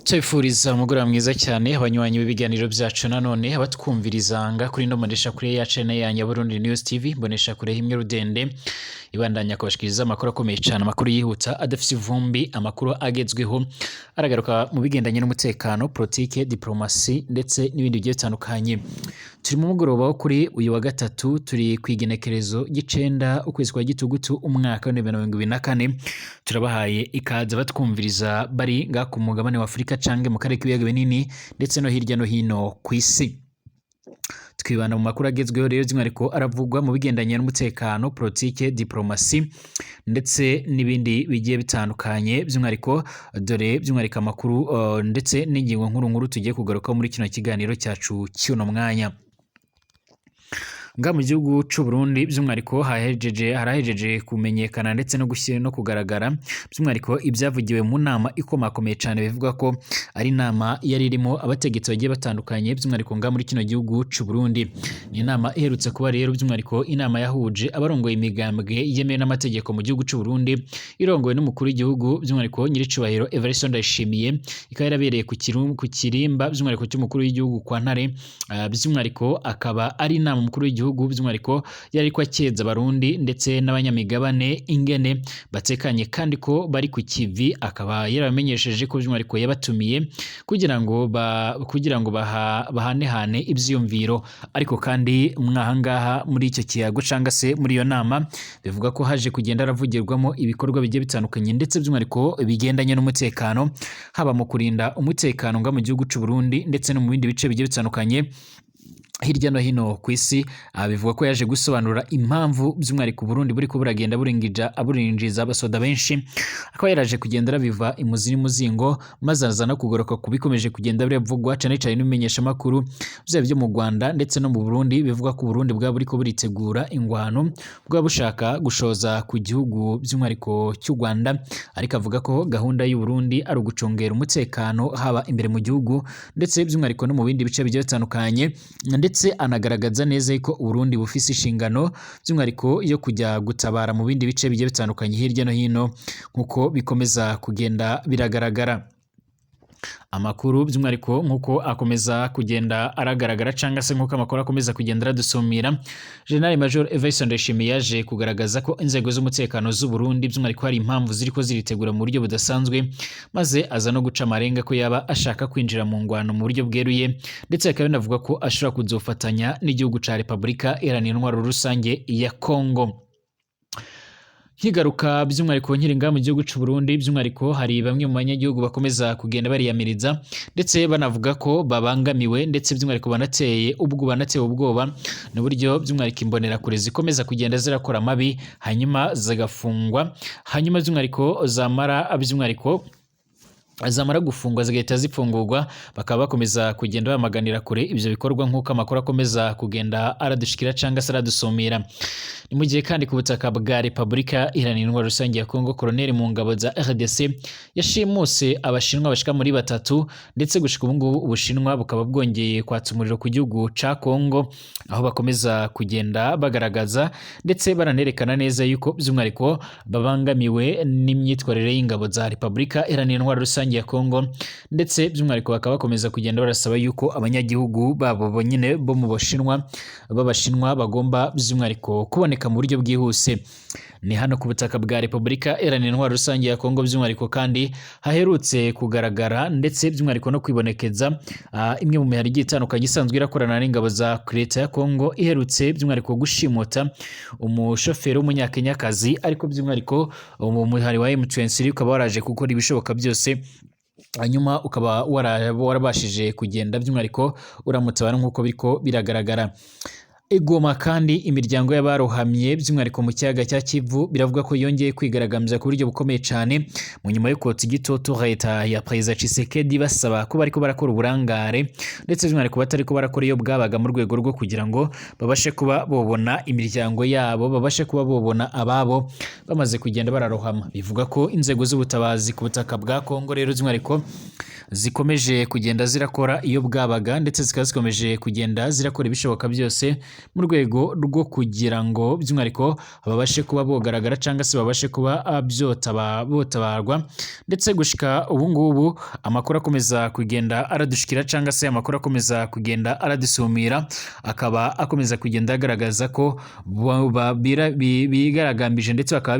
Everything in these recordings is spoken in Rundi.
Tubifuriza umugoroba mwiza cyane abanywanyi b'ibiganiro byacu nanone abatwumvirizanga kuri no mandesha kure ya channel ya Burundi News TV mbonesha kure himwe rudende ibandanya kubashikiriza amakuru akomeye cyane amakuru yihuta adafise ivumbi amakuru agezweho aragaruka mu bigendanye n'umutekano politike diplomasi ndetse n'ibindi bigiye bitandukanye. Turi mu mugoroba wo kuri uyu wa gatatu turi kwigenekerezo gicenda ukwezi kwa gitugutu umwaka wa 2024 turabahaye ikaze batwumviriza bari nga ku mugabane wa Afrika canke mu karere k'ibiyaga binini ndetse no hirya no hino ku isi. Twibana mu makuru agezweho rero ariko aravugwa mu bigendanye n'umutekano politike diplomasi ndetse n'ibindi bigiye bitandukanye by'umwariko dore by'umwariko amakuru ndetse n'ingingo nkuru tugiye kugaruka muri kino kiganiro cyacu cy'uno mwanya. Nga mu gihugu c'u Burundi by'umwariko harahejeje kumenyekana ndetse no gushyira no kugaragara by'umwariko ibyavugiwe mu nama ikomakomeye cyane bivuga ko ari nama yari irimo abategetsi bagiye batandukanye by'umwariko nga muri kino gihugu c'u Burundi. Ni inama iherutse kuba rero by'umwariko inama yahuje abarongoye imigambwe yemewe n'amategeko mu gihugu c'u Burundi irongowe n'umukuru w'igihugu by'umwariko nyiricubahiro Evariste Ndayishimiye ikaba yarabereye ku kirimba by'umwariko cy'umukuru w'igihugu kwa Ntare by'umwariko akaba ari inama umukuru w'igihugu by'umwariko yari ko akeza abarundi ndetse n'abanyamigabane ingene batekanye kandi ko bari ku kivi akaba yarabamenyesheje ko by'umwariko yabatumiye kugira ngo bahanehane ivyiyumviro ariko kandi mwahangaha muri icyo kiyago canga se muri iyo nama bivuga ko haje kugenda aravugirwamo ibikorwa bigiye bitandukanye ndetse by'umwariko bigendanye n'umutekano haba mu kurinda umutekano nga mu gihugu c'u Burundi ndetse no mu bindi bice bigiye bitandukanye hirya no hino ku isi. Bivuga ko yaje gusobanura impamvu by'umwariko Burundi buri ko buragenda burinjiza abasoda benshi akaba yaraje kugenda rabiva imuzi n'umuzingo maze azana kugoroka kubikomeje kugenda biravugwa cyane cyane n'umenyesha makuru byo mu Rwanda ndetse no mu Burundi bivuga ko Burundi bwa buri ko buritegura ingwano bwa bushaka gushoza ku gihugu by'umwariko cy'u Rwanda ariko avuga ko gahunda y'u Burundi ari ugucungera umutekano haba imbere mu gihugu ndetse by'umwariko no mu bindi bice bigiye bitandukanye ndetse anagaragaza neza ko Burundi bufise inshingano by'umwariko yo kujya gutabara mu bindi bice bigiye bitandukanye hirya no hino nkuko bikomeza kugenda biragaragara. Amakuru by'umwariko nkuko akomeza kugenda aragaragara canga se nkuko amakuru akomeza kugenda radusumira General Major Evariste Ndayishimiye yaje kugaragaza ko inzego z'umutekano z'u Burundi by'umwariko hari impamvu ziriko ziritegura mu buryo budasanzwe maze aza no guca amarenga ko yaba ashaka kwinjira mu ngwano mu buryo bweruye ndetse akaba navuga ko ashobora kuzofatanya n'igihugu ca Republika Iharanira Intwaro Rusange ya Kongo. Higaruka by'umwariko nkiringa mu gihugu c'u Burundi by'umwariko hari bamwe mu banyagihugu bakomeza kugenda bariyamiriza ndetse banavuga ko babangamiwe ndetse by'umwariko banateye ubwoba n'uburyo by'umwariko imbonera kure zikomeza kugenda zirakora mabi hanyuma zagafungwa hanyuma by'umwariko zamara gufungwa zigahita zipfungurwa bakaba bakomeza kugenda bamaganira kure ivyo bikorwa nk'uko amakuru akomeza kugenda aradushikira canga se aradusumira. Ni mu gihe kandi ku butaka bwa Republika Iharanira Intwaro Rusange ya Kongo Colonel mu ngabo za RDC yashimuse abashinwa bashika muri batatu ndetse gushika ubu ngubu ubushinwa bukaba bwongeye kwatsa umuriro ku gihugu ca Kongo aho bakomeza kugenda bagaragaza ndetse baranerekana neza yuko by'umwariko babangamiwe n'imyitwarire y'ingabo za Republika Iharanira Intwaro Rusange ya Kongo ndetse by'umwariko bakaba bakomeza kugenda barasaba yuko abanyagihugu babo bonyine bo mu b'abashinwa bagomba by'umwariko kuboneka mu buryo bwihuse. Ni hano ku butaka bwa Republika Iharanira Intwaro Rusange ya Kongo by'umwariko kandi haherutse kugaragara ndetse by'umwariko no kwibonekeza imwe mu mihari igiye itandukanye isanzwe irakorana n'ingabo za leta ya Kongo iherutse by'umwariko gushimuta umushoferi w'umunyakenyakazi ariko by'umwariko mu muhari wa M23 ukaba waraje gukora ibishoboka byose hanyuma ukaba warabashije kugenda by'umwariko uramutabara nk'uko biriko biragaragara. Igoma kandi imiryango y'abarohamye by'umwariko mu kiyaga cya Kivu biravuga ko yongeye kwigaragambya ku buryo bukomeye cyane mu nyuma yo kotsa igitutu leta ya Perezida Tshisekedi basaba ko bariko barakora uburangare ndetse by'umwariko batariko barakora iyo bwabaga mu rwego rwo kugira ngo babashe kuba bobona imiryango yabo babashe kuba bobona ababo bamaze kugenda bararohama. Bivuga ko inzego z'ubutabazi ku butaka bwa Kongo rero by'umwariko zikomeje kugenda zirakora iyo bwabaga ndetse zikaba zikomeje kugenda zirakora ibishoboka byose mu rwego rwo kugira ngo by'umwihariko babashe kuba bogaragara cyangwa se babashe kuba botabarwa ndetse gushika ubu ngubu amakuru akomeza kugenda aradushikira cyangwa se amakuru akomeza kugenda aradusumira akaba akomeza kugenda agaragaza ko bigaragambije ndetse bakaba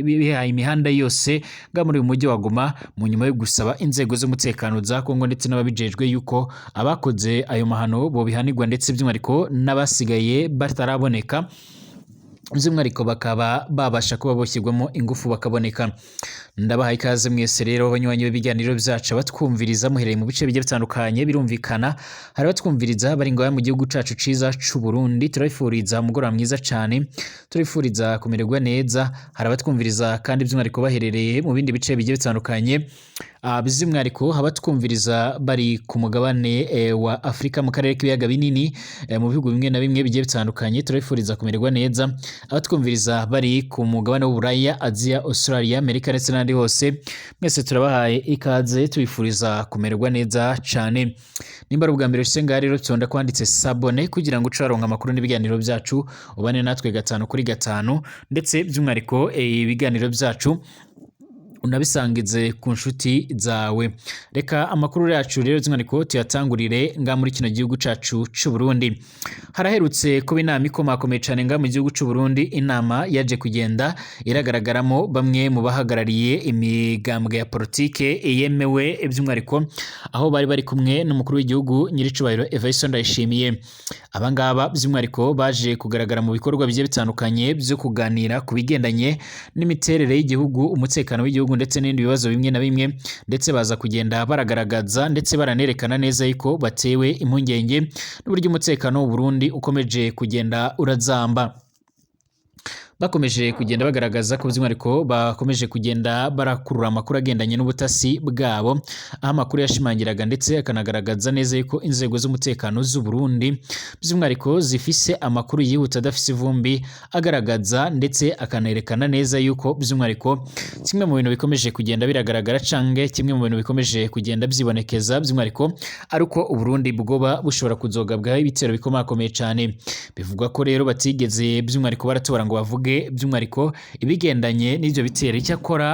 bihaye imihanda yose nga muri uyu mujyi wa Goma mu nyuma yo gusaba inzego z'umutekano za Kongo ndetse n'ababijejwe yuko abakoze ayo mahano bo bihanirwa ndetse by'umwihariko n'abasigaye bataraboneka by'umwihariko bakaba babasha kuba boshyirwamo ingufu bakaboneka. Ndabahaye ikaze mwese rero abanywanyi b'ibiganiro byacu batwumviriza muhereye mu bice bigiye bitandukanye birumvikana hari batwumviriza bari ngaho mu gihugu cacu ciza c'u Burundi turabifuriza umugoroba mwiza cyane turabifuriza kumererwa neza hari abatwumviriza kandi by'umwihariko baherereye mu bindi bice bigiye bitandukanye by'umwihariko abatwumviriza bari ku mugabane wa Afrika mu karere k'ibiyaga binini mu bihugu bimwe na bimwe bigiye bitandukanye turabifuriza kumererwa neza abatwumviriza bari ku mugabane w'Uburaya Aziya Australia Amerika ndetse n'andi hose mwese turabahaye ikaze tubifuriza kumererwa neza cyane nimba ari ubwa mbere usenga rero tonda kwanditse sabone kugira ngo ucaronka amakuru n'ibiganiro byacu ubane natwe 5 kuri 5 ndetse by'umwihariko ibiganiro byacu unabisangize ku nshuti zawe. Reka amakuru yacu rero by'umwihariko tuyatangurire nga muri kino gihugu cacu c'u Burundi. Haraherutse kuba inama ikomakomeye cyane nga mu gihugu c'u Burundi, inama yaje kugenda iragaragaramo bamwe mu bahagarariye imigambwe ya politike yemewe by'umwihariko aho bari kumwe n'umukuru w'igihugu nyiricubahiro Evariste Ndayishimiye. Abangaba by'umwihariko baje kugaragara mu bikorwa bigiye bitandukanye byo kuganira ku bigendanye n'imiterere y'igihugu, umutekano w'igihugu ndetse n'ibindi bibazo bimwe na bimwe ndetse baza kugenda baragaragaza ndetse baranerekana neza yuko batewe impungenge n'uburyo umutekano w'u Burundi ukomeje kugenda urazamba. Bakomeje kugenda bagaragaza ko by'umwihariko bakomeje kugenda barakurura amakuru agendanye n'ubutasi bwabo, aho amakuru yashimangiraga ndetse akanagaragaza neza yuko inzego z'umutekano z'u Burundi by'umwihariko zifise amakuru yihuta adafise ivumbi, agaragaza ndetse akanerekana neza yuko by'umwihariko kimwe mu bintu bikomeje kugenda biragaragara canke kimwe mu bintu bikomeje kugenda byibonekeza by'umwihariko ari uko u Burundi bwoba bushobora kuzogabwaho ibitero bikomakomeye cyane. Bivugwa ko rero batigeze by'umwihariko baratobora ngo bavuge by'umwihariko ibigendanye n'ivyo bitero. Icyakora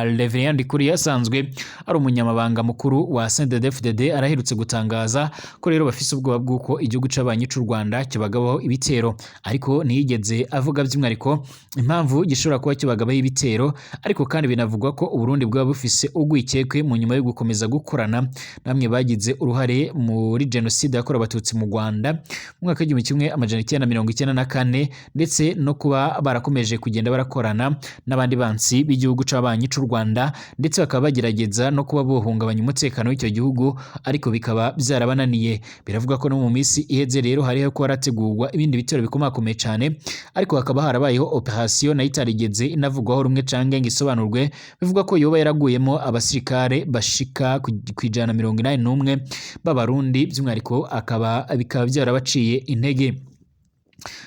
Reverend Ndikuri yasanzwe ari umunyamabanga mukuru wa CNDD-FDD araherutse gutangaza ko rero bafise ubwoba bw'uko igihugu c'abanyi c'u Rwanda kibagabaho ibitero, ariko ntiyigeze avuga by'umwihariko impamvu gishobora kuba kibagabaho ibitero. Ariko kandi binavugwa ko u Burundi bwaba bufise ugwikekwe mu nyuma yo gukomeza gukorana namwe bagize uruhare muri genocide yakorewe abatutsi mu Rwanda mu mwaka w'1994 ndetse no kuba barakomeje kugenda barakorana n'abandi bansi b'igihugu c'abanyi c'u Rwanda ndetse bakaba bagerageza no kuba bohungabanya umutekano w'icyo gihugu, ariko bikaba byarabananiye. Biravuga ko no mu minsi iheze rero hariho ko harategurwa ibindi bitero bikomakomeye cyane, ariko hakaba harabayeho operation nayo itarigeze inavugwaho rumwe canke ngo isobanurwe. Bivuga ko yoba yaraguyemo abasirikare bashika ku 181 b'abarundi by'umwihariko bikaba byarabaciye intege.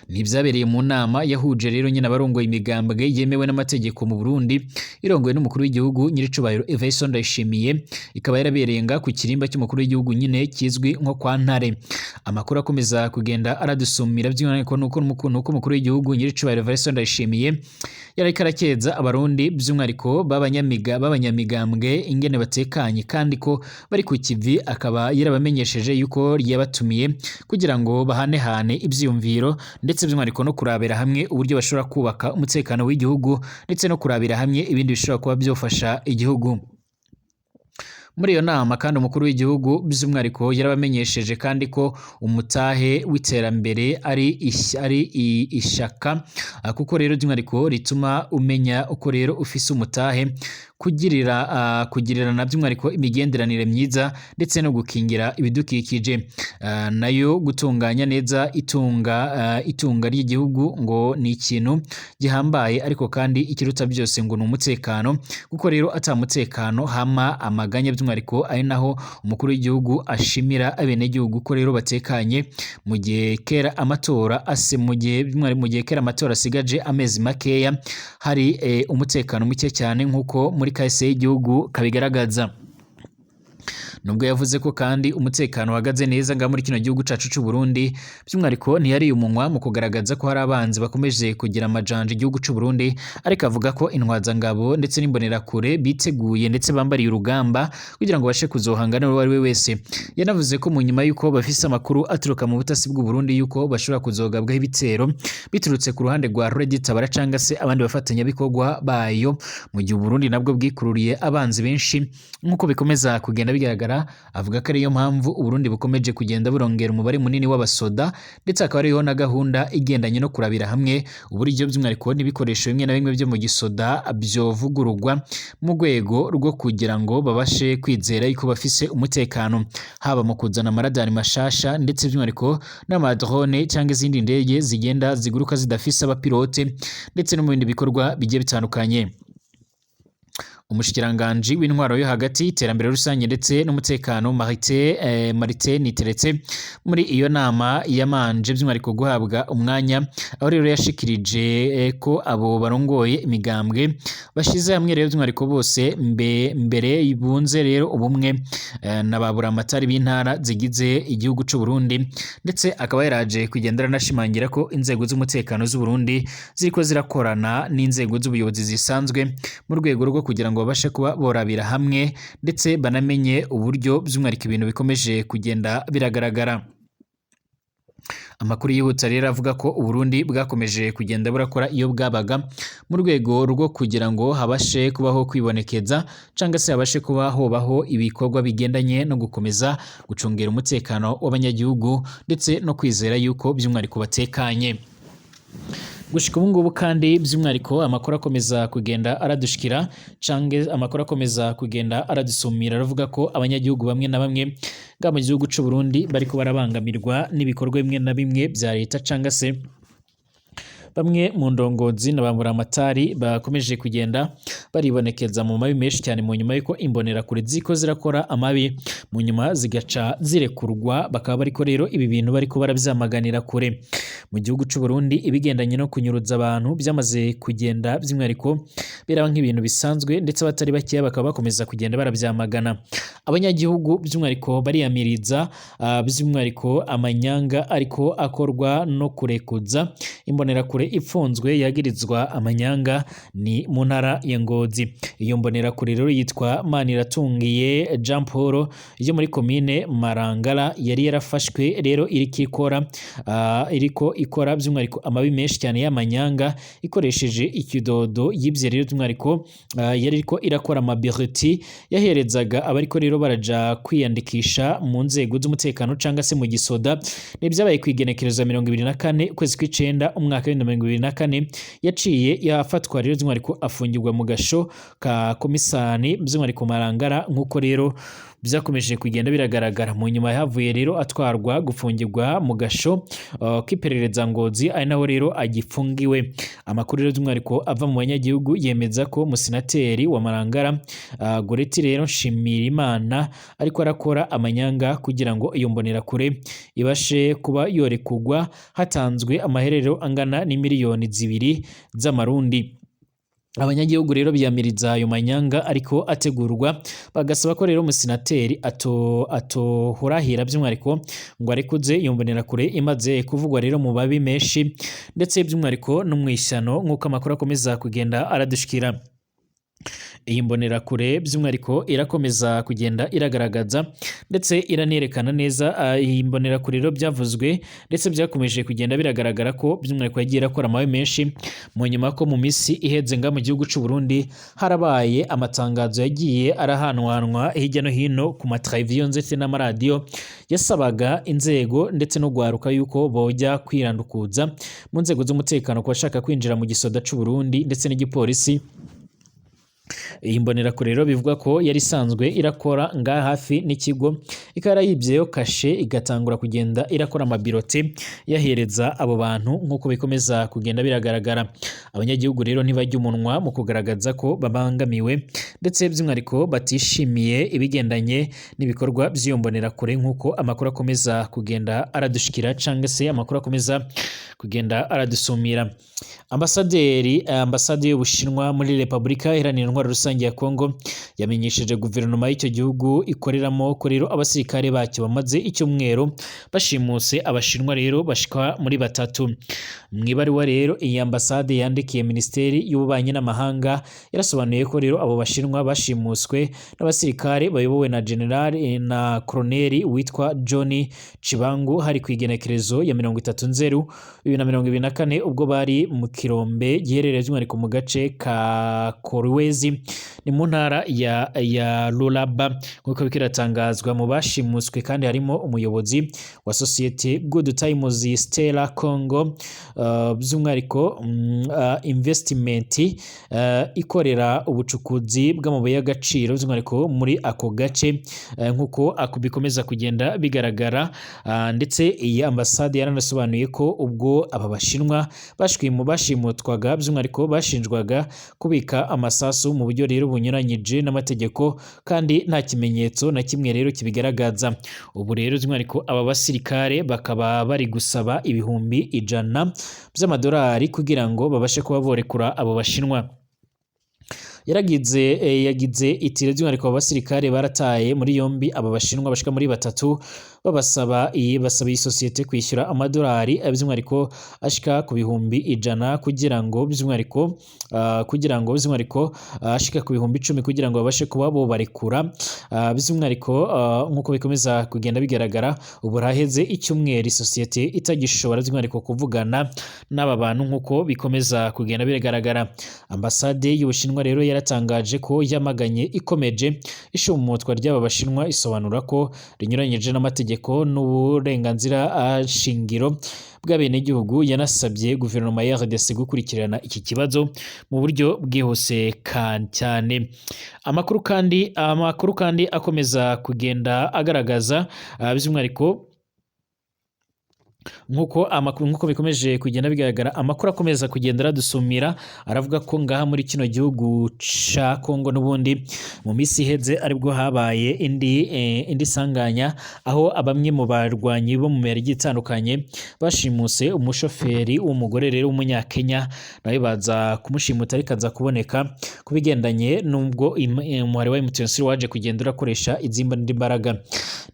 Nibyabereye mu nama yahuje rero nyine abarongoye imigambwe yemewe n'amategeko mu Burundi irongoye n'umukuru w'igihugu nyiricubahiro Evariste Ndayishimiye, ikaba yarabereye nga ku kirimba cy'umukuru w'igihugu nyine kizwi nko kwa Ntare. Amakuru akomeza kugenda aradusumira by'umwihariko nuko umukuru w'igihugu nyiricubahiro Evariste Ndayishimiye yariko arakeza abarundi by'umwihariko b'abanyamigambwe ingene batekanye kandi ko bari ku kivi, akaba yarabamenyesheje yuko yabatumiye kugira ngo bahanehane ivyiyumviro ndetse by'umwihariko no kurabira hamwe uburyo bashobora kubaka umutekano w'igihugu ndetse no kurabira hamwe ibindi bishobora kuba byofasha igihugu. Muri iyo nama kandi umukuru w'igihugu by'umwihariko yarabamenyesheje kandi ko umutahe w'iterambere ari ishaka, kuko rero by'umwihariko rituma umenya uko rero ufise umutahe kugirirana by'umwihariko imigenderanire myiza ndetse no gukingira ibidukikije, nayo gutunganya neza itunga ry'igihugu ngo ni ikintu gihambaye, ariko kandi ikiruta byose ngo ni umutekano, kuko rero atamutekano hama amaganya by'umwihariko ari naho umukuru w'igihugu ashimira abenegihugu ko rero batekanye mu gihe kera amatora kera amatora asigaje amezi makeya hari umutekano muke cyane nk'uko muri kahise y'igihugu kabigaragaza. nubwo yavuze ko kandi umutekano uhagaze neza nga muri kino gihugu cacu c'u Burundi by'umwihariko ntiyari umunwa mu kugaragaza ko hari abanzi bakomeje kugira amajanja igihugu c'u Burundi, ariko avuga ko intwazangabo ndetse n'imbonerakure biteguye ndetse bambariye urugamba kugira ngo bashe kuzohangana n'uwo ari we wese. Yanavuze ko mu nyuma yuko bafise amakuru aturuka mu butasi bw'u Burundi yuko bashobora kuzogabwaho ibitero biturutse ku ruhande rwa Red Tabara canga se abandi bafatanyabikorwa bayo, mu gihe u Burundi nabwo bwikururiye abanzi benshi nk'uko bikomeza kugenda bigaragara. Avuga ko ariyo mpamvu u Burundi bukomeje kugenda burongera umubare munini w'abasoda, ndetse akaba ariho na gahunda igendanye no kurabira hamwe uburyo by'umwihariko n'ibikoresho bimwe na bimwe byo mu gisoda byovugururwa mu rwego rwo kugira ngo babashe kwizera yuko bafise umutekano, haba mu kuzana amaradari mashasha ndetse by'umwihariko n'amadrone cyangwa izindi ndege zigenda ziguruka zidafise abapilote ndetse no mu bindi bikorwa bigiye bitandukanye. Umushikiranganji w'intwaro yo hagati, iterambere rusange ndetse n'umutekano Martin Niteretse muri iyo nama yamanje by'umwihariko guhabwa umwanya, aho rero yashikirije ko abo barongoye imigambwe bashize hamwe rero by'umwihariko bose mbere bunze rero ubumwe n'ababura amatari b'intara zigize igihugu c'u Burundi, ndetse akaba yaraje kugendera nashimangira ko inzego z'umutekano z'u Burundi ziriko zirakorana n'inzego z'ubuyobozi zisanzwe mu rwego rwo kugira ngo babashe kuba borabira hamwe ndetse banamenye uburyo by'umwihariko ibintu bikomeje kugenda biragaragara. Amakuru yihuta rero avuga ko u Burundi bwakomeje kugenda burakora iyo bwabaga mu rwego rwo kugira ngo habashe kubaho kwibonekeza canga se habashe kuba hobaho ibikorwa bigendanye no gukomeza gucungera umutekano w'abanyagihugu ndetse no kwizera yuko by'umwihariko batekanye. Gushika ubu ngubu kandi by'umwihariko amakuru akomeza kugenda aradushikira cange amakuru akomeza kugenda aradusumira aravuga ko abanyagihugu bamwe na bamwe nga mu gihugu c'u Burundi bariko barabangamirwa n'ibikorwa bimwe na bimwe bya leta canga se bamwe mu ndongozi n'abambura amatari bakomeje kugenda baribonekeza mu mabi menshi cyane mu nyuma yuko imbonerakure ziko zirakora amabi mu nyuma zigaca zirekurwa, bakaba bariko rero ibi bintu bariko barabyamaganira kure. Mu gihugu c'u Burundi ibigendanye no kunyuruza abantu byamaze kugenda by'umwihariko biraba nk'ibintu bisanzwe, ndetse abatari bakeya bakaba bakomeza kugenda barabyamagana. Abanyagihugu by'umwihariko bariyamiriza by'umwihariko amanyanga ariko akorwa no kurekuza imbonerakure ipfunzwe yagirizwa amanyanga ni mu ntara ya Ngozi. Iyo mbonerakure rero yitwa Maniratungiye Jean Paul yo muri komine Marangara yari yarafashwe rero iriko ikora by'umwihariko amabi menshi cyane y'amanyanga ikoresheje ikidodo yibye rero by'umwihariko yari iriko irakora amabireti yaherezaga abariko rero baraja kwiyandikisha mu nzego z'umutekano canga se mu gisoda. N'ibyabaye kwigenekereza 24 kwezi kw'icenda umwaka wa 2024 yaciye yafatwa rero by'umwihariko afungirwa mu gasho ka komisani by'umwihariko Marangara nk'uko rero byakomeje kugenda biragaragara. Mu nyuma yavuye rero atwarwa gufungirwa mu gasho k'iperereza Ngozi ari naho rero agifungiwe. Amakuru rero by'umwihariko ava mu banyagihugu yemeza ko musenateri wa Marangara Goreti rero Nshimirimana ariko arakora amanyanga kugira ngo iyo mbonerakure ibashe kuba yorekugwa hatanzwe amaherero angana n'imiliyoni 2 z'amarundi. Abanyagihugu rero biyamiriza ayo manyanga ariko ategurwa, bagasaba ko rero umusenateri atohorahira by'umwihariko ngo arekuze iyo mbonerakure imaze kuvugwa rero mu babi menshi ndetse by'umwihariko no mu ishyano nk'uko amakuru akomeza kugenda aradushikira. Iyi mbonerakure by'umwihariko irakomeza kugenda iragaragaza ndetse iranerekana neza iyi mbonerakure rero byavuzwe ndetse byakomeje kugenda biragaragara ko by'umwihariko yagiye irakora amabi menshi mu nyuma ko mu misi iheze nga mu gihugu c'u Burundi harabaye amatangazo yagiye arahanwanwa hirya no hino ku mateleviziyo ndetse n'amaradiyo yasabaga inzego ndetse no gwaruka yuko bojya kwirandukuza mu nzego z'umutekano ku bashaka kwinjira mu gisoda c'u Burundi ndetse n'igipolisi. Iyi mbonerakure rero bivuga ko yari isanzwe irakora nga hafi n'ikigo ikara yibyeyo kashe igatangura kugenda irakora amabirote yahereza abo bantu nk'uko bikomeza kugenda biragaragara. Abanyagihugu rero ntibajya umunwa mu kugaragaza ko babangamiwe ndetse by'umwihariko batishimiye ibigendanye n'ibikorwa by'iyo mbonerakure nk'uko amakuru akomeza kugenda aradushikira cyangwa se amakuru akomeza kugenda aradusumira. Ambasade y'Ubushinwa muri Repubulika Iharanira Intwaro Rusange rusange ya Kongo yamenyesheje guverinoma y'icyo gihugu ikoreramo ko rero abasirikare bacyo bamaze icyumweru bashimuse abashinwa rero bashika muri batatu. Mwibaruwa rero iyi ambasade yandikiye Minisiteri y'Ububanyi n'Amahanga yarasobanuye ko rero abo bashinwa bashimuswe n'abasirikare bayobowe na General na Colonel witwa John Chibangu hari ku igenekerezo ya 30 Nzeru 2024 ubwo bari mu kirombe giherereye by'umwihariko mu gace ka Kolwezi ni mu ntara ya Lualaba nk'uko bikiratangazwa. Mu bashimuswe kandi harimo umuyobozi wa societe Good Times Stella Congo by'umwihariko investment ikorera ubucukuzi bw'amabuye y'agaciro by'umwihariko muri ako gace nk'uko bikomeza kugenda bigaragara. Ndetse iyi ambasade yaranasobanuye ko ubwo aba bashinwa bashimutwaga by'umwihariko bashinjwaga kubika amasasu mu buryo rero bunyuranyije n'amategeko kandi nta kimenyetso na kimwe rero kibigaragaza. Ubu rero by'umwihariko aba basirikare bakaba bari gusaba ibihumbi 100 by'amadolari kugira ngo babashe kuba borekura abo bashinwa. Yagize iti by'umwihariko abasirikare barataye muri yombi aba bashinwa bashika muri batatu basaba iyi societe kwishyura amadolari by'umwihariko ashika ku bihumbi 100 kugira ngo by'umwihariko ashika ku bihumbi 10 kugira ngo babashe kuba bo barekura by'umwihariko nk'uko bikomeza kugenda bigaragara. Ubu raheze icyumweru societe itagishobora by'umwihariko kuvugana n'aba bantu nk'uko bikomeza kugenda bigaragara. Ambasade y'Ubushinwa rero yaratangaje ko yamaganye ikomeje ishumutwa ry'aba bashinwa isobanura ko rinyuranyije n'amategeko n'uburenganzira shingiro bw'abenegihugu. Yanasabye guverinoma ya RDC gukurikirana iki kibazo mu buryo bwihuse cyane. Amakuru kandi akomeza kugenda agaragaza by'umwihariko nk'uko bikomeje kugenda bigaragara. Amakuru akomeza kugenda radusumira aravuga ko ngaha muri kino gihugu ca Kongo n'ubundi mu misi iheze aribwo habaye indi sanganya aho bamwe mu barwanyi bo mu meri gitandukanye bashimuse umushoferi w'umugore rero w'umunyakenya nawe baza kumushimuta ariko aza kuboneka kubigendanye n'ubwo umuhari wa M23 waje kugenda urakoresha imbaraga.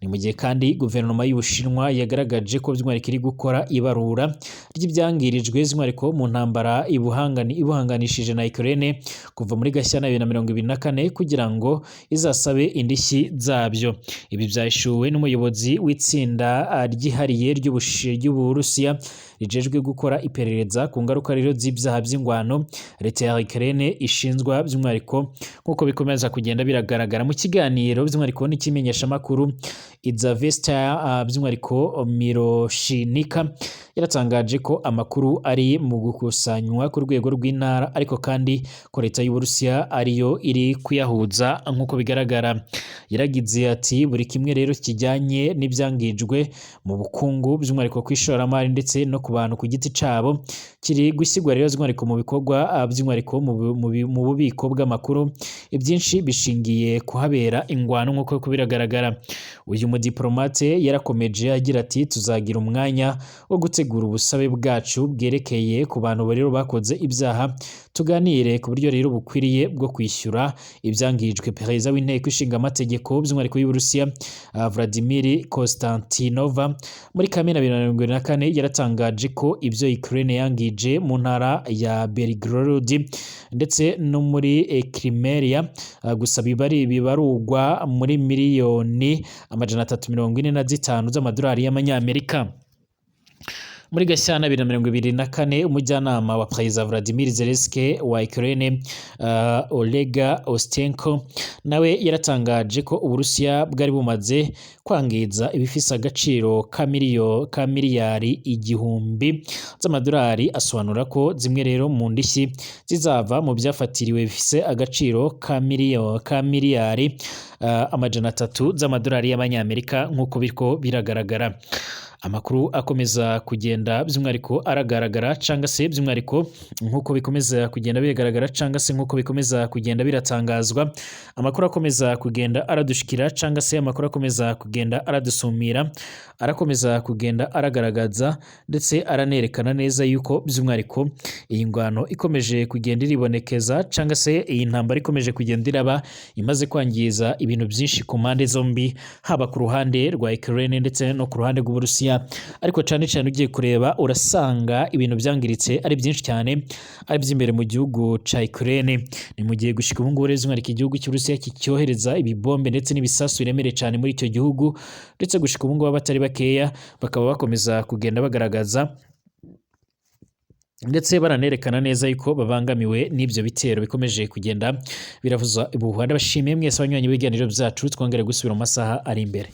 Ni mu gihe kandi guverinoma y'Ubushinwa yagaragaje ko by'umwihariko iri gukora ibarura ry'ibyangirijwe by'umwihariko mu ntambara ibuhanganishije na Ukraine kuva muri Gashyantare 2024 kugira ngo izasabe indishyi zabyo. Ibi byashuwe n'umuyobozi w'itsinda ryihariye ry'Uburusiya rijejwe gukora iperereza ku ngaruka rero z'ibyaha by'ingwano leta ya Ukraine ishinzwa by'umwihariko nk'uko bikomeza kugenda biragaragara mu kiganiro by'umwihariko n'ikimenyesha makuru Izavesta by'umwihariko Miroshinika yaratangaje ko amakuru ari mu gukusanywa ku rwego rw'intara ariko kandi ko leta y'Uburusiya ariyo iri kuyahuza nk'uko bigaragara. Yaragize ati buri kimwe rero kijyanye n'ibyangijwe mu bukungu by'umwihariko kw'ishoramari ndetse no ku bantu ku giti cabo kiri gusigwa rero by'umwihariko mu bikorwa by'umwihariko mu bubiko bw'amakuru ibyinshi bishingiye kuhabera ingwano nk'uko biragaragara. Uyu mudiplomate yarakomeje agira ati tuzagira umwanya wo gutegura ubusabe bwacu bwerekeye ku bantu rero bakoze ibyaha tuganire ku buryo rero bukwiriye bwo kwishyura ibyangijwe. Perezida w'inteko ishinga amategeko by'umwihariko y'Uburusiya Vladimir Konstantinova muri Kamena 2024 yaratangaje ko ibyo Ukraine yangije mu ntara ya Belgorod ndetse no muri Crimea gusa bibarugwa muri miliyoni 345 z'amadolari y'amanyamerika. Muri Gashyantare 2024 umujyanama wa Perezida Vladimir Zelensky wa Ukraine Oleg Ostenko nawe yaratangaje ko Uburusiya bwari bumaze kwangiza ibifisa agaciro ka miliyari 1,000 z'amadolari. Asobanura ko zimwe rero mu ndishyi zizava mu byafatiriwe bifise agaciro ka miliyari 300 z'amadolari y'amanyamerika nk'uko biriko biragaragara. amakuru akomeza kugenda by'umwihariko aragaragara cyangwa se by'umwihariko nk'uko bikomeza kugenda bigaragara cyangwa se nk'uko bikomeza kugenda biratangazwa, amakuru akomeza kugenda aradushikira cyangwa se amakuru akomeza kugenda aradusumira, arakomeza kugenda aragaragaza ndetse aranerekana neza yuko by'umwihariko iyi ngwano ikomeje kugenda iribonekeza cyangwa se iyi ntambara ikomeje kugenda iraba imaze kwangiza ibintu byinshi ku mpande zombi, haba ku ruhande rwa Ukraine ndetse no ku ruhande rw'Uburusiya, ariko cyane cyane ugiye kureba urasanga ibintu byangiritse ari byinshi cyane, ari by'imbere mu gihugu ca Ukraine. Ni mu gihe gushika ubu ngubu rero igihugu cy'Uburusiya kicyohereza ibibombe ndetse n'ibisasu biremereye cyane muri icyo gihugu, ndetse gushika ubu ngubu abatari bakeya bakaba bakomeza kugenda bagaragaza ndetse baranerekana neza yuko babangamiwe n'ibyo bitero bikomeje kugenda biravuza ubuhuha. Ndabashimiye mwese abanywanyi b'ibiganiro byacu, twongere gusubira mu masaha ari imbere.